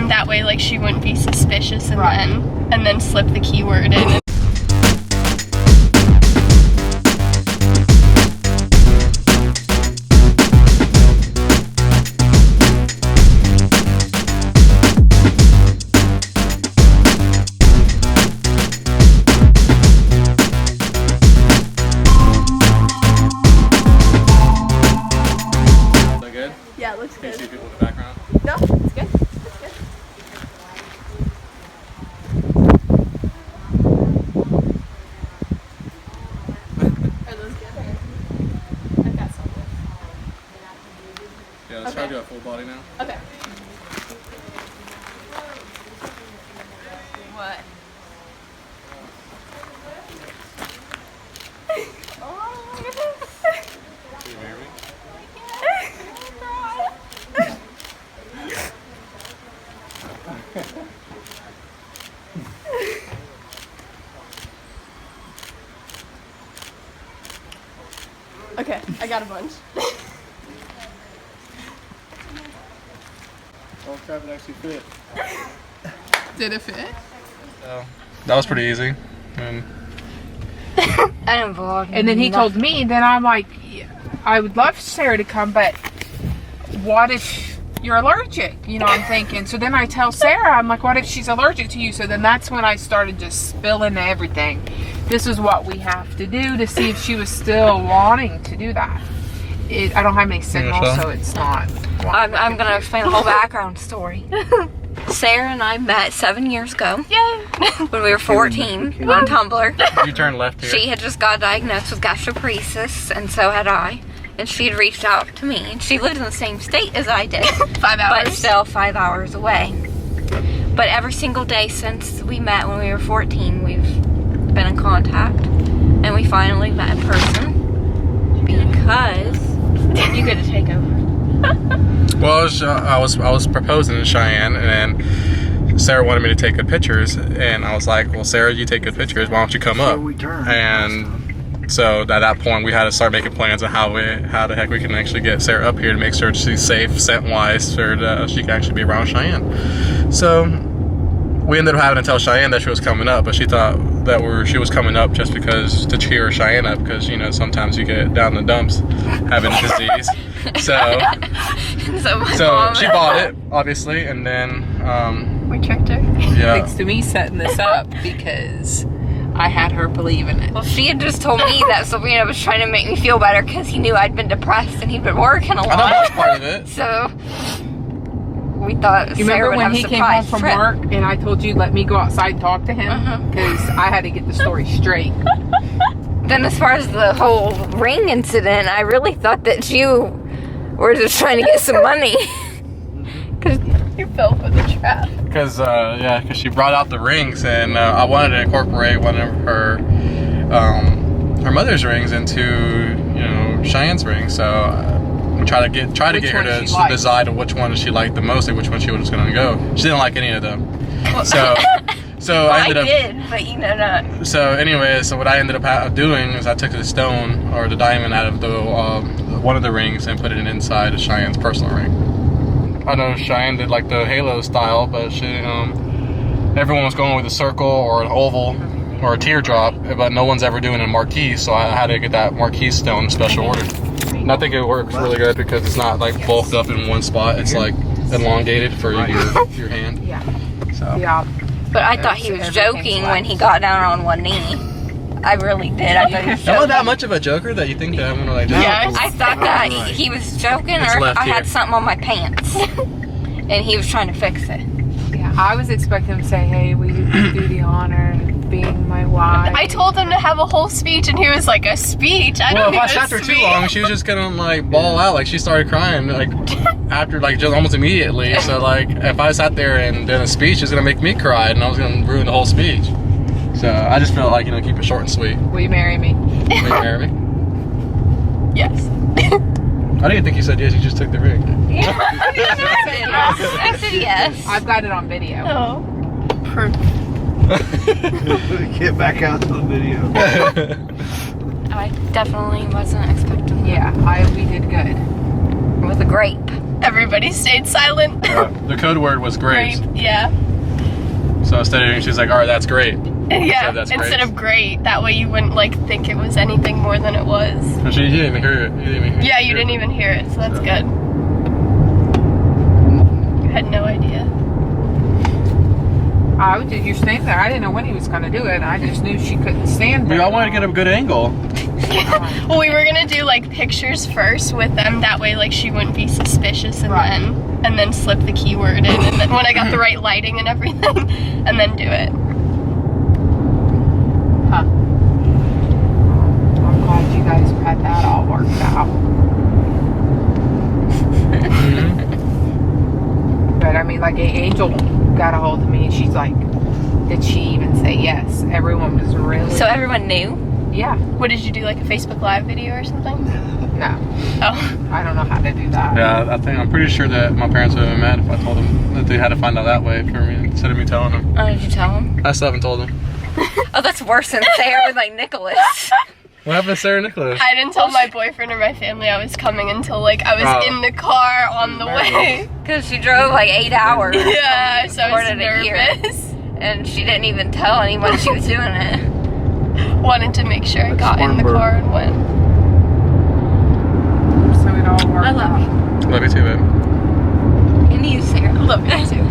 and that way, like, she wouldn't be suspicious, and then slip the keyword in. Yeah, it looks good. Can you see people in the background? No, it's good. It's good. Are those good? I've got something. Yeah, let's try to do a full body now. Okay. What? Can you hear me? Okay, I got a bunch. Oh crap, it actually fit. Did it fit? So, that was pretty easy. And And then he told me, then I'm like, I would love Sarah to come, but what if you're allergic? You know, I'm thinking. So then I tell Sarah, I'm like, what if she's allergic to you? So then that's when I started just spilling everything. This is what we have to do to see if she was still wanting to do that. I don't have any signal, so it's not. I'm going to explain the whole background story. Sarah and I met 7 years ago. Yay! When we were 14 on Tumblr. you turn left here. She had just got diagnosed with gastroparesis, and so had I. And she had reached out to me. And she lived in the same state as I did. 5 hours. But still 5 hours away. But every single day since we met when we were 14, we've been in contact. And we finally met in person. Because you get to take over. Well, I was proposing in Cheyenne, and then Sarah wanted me to take good pictures, and I was like, well, Sarah, you take good pictures, why don't you come up? And so at that point, we had to start making plans on how the heck we can actually get Sarah up here to make sure she's safe scent-wise, so she can actually be around Cheyenne. So we ended up having to tell Cheyenne that she was coming up, but she thought that she was coming up just because to cheer Cheyenne up, because, you know, sometimes you get down in the dumps having disease. So she bought it, obviously, and then We tricked her. yeah. Thanks to me setting this up because I had her believe in it. Well, she had just told me that Sylvina was trying to make me feel better because he knew I'd been depressed and he'd been working a I know that's lot. part of it. So we thought You Sarah remember would when have he a came home surprise from trip. work and I told you let me go outside and talk to him? Because I had to get the story straight. Then as far as the whole ring incident, I really thought that you were just trying to get some money. Cause You fell for the trap. Because she brought out the rings, and I wanted to incorporate one of her mother's rings into, you know, Cheyenne's ring. So try to get her to decide on which one she liked the most and which one she was going to go. She didn't like any of them. So I ended up. did, but you know not. So anyway, so what I ended up doing is I took the stone or the diamond out of the one of the rings and put it inside of Cheyenne's personal ring. I know Cheyenne did like the halo style, but everyone was going with a circle or an oval or a teardrop, but no one's ever doing a marquee, so I had to get that marquee stone special order. And I think it works really good because it's not like bulked up in one spot. It's like elongated for your hand. Yeah. So. Yeah. But I thought he was joking when he got down on one knee. I really did. I thought he was Am I joking. that much of a joker that you think that I'm gonna like? Yeah, I thought that he was joking, It's or left I had here. something on my pants, and he was trying to fix it. Yeah. I was expecting him to say, hey, we do the honor of being my wife. I told him to have a whole speech, and he was like, a speech? I Well, don't if I need a sat there too speech. long, she was just gonna like bawl out. Like she started crying like after like just almost immediately. So like if I sat there and did a speech, it's gonna make me cry, and I was gonna ruin the whole speech. So I just felt like, you know, keep it short and sweet. Will you marry me? Will you marry me? Yes. I didn't think you said yes. You just took the ring. I said yes. I've got it on video. Oh. Proof. Get back out to the video. I definitely wasn't expecting that. Yeah, we did good. With a grape. Everybody stayed silent. The code word was great. Yeah. So instead of, she's like, all right, that's great. Yeah. So that's Instead great. of great, that way you wouldn't like think it was anything more than it was. And you didn't even hear it. You didn't even hear Yeah, you didn't even hear it, so that's good. I had no idea. I was just standing there. I didn't know when he was going to do it. I just knew she couldn't stand there. I wanted to get a good angle. Well, we were gonna do like pictures first with them. That way, like she wouldn't be suspicious, and then slip the keyword in, and then when I got the right lighting and everything, and then do it. Huh. I'm glad you guys had that all worked out. But I mean, like Angel got a hold of me and she's like, did she even say yes? Everyone was really. So everyone knew? Yeah. What did you do, like a Facebook Live video or something? No. Oh. I don't know how to do that. Yeah, I'm pretty sure that my parents would have been mad if I told them that they had to find out that way for me instead of me telling them. Oh, did you tell them? I still haven't told them. Oh, that's worse than Sarah with like Nicholas. What happened to Sarah Nicholas? I didn't tell my boyfriend or my family I was coming until like I was in the car on the way. Because she drove like 8 hours. Yeah, so I was Recorded it here. nervous. And she didn't even tell anyone she was doing it. Wanted to make sure I got in the Spartanburg. car and went. So it all worked I love out. you. Love you too, babe. And you, Sarah. Love you too.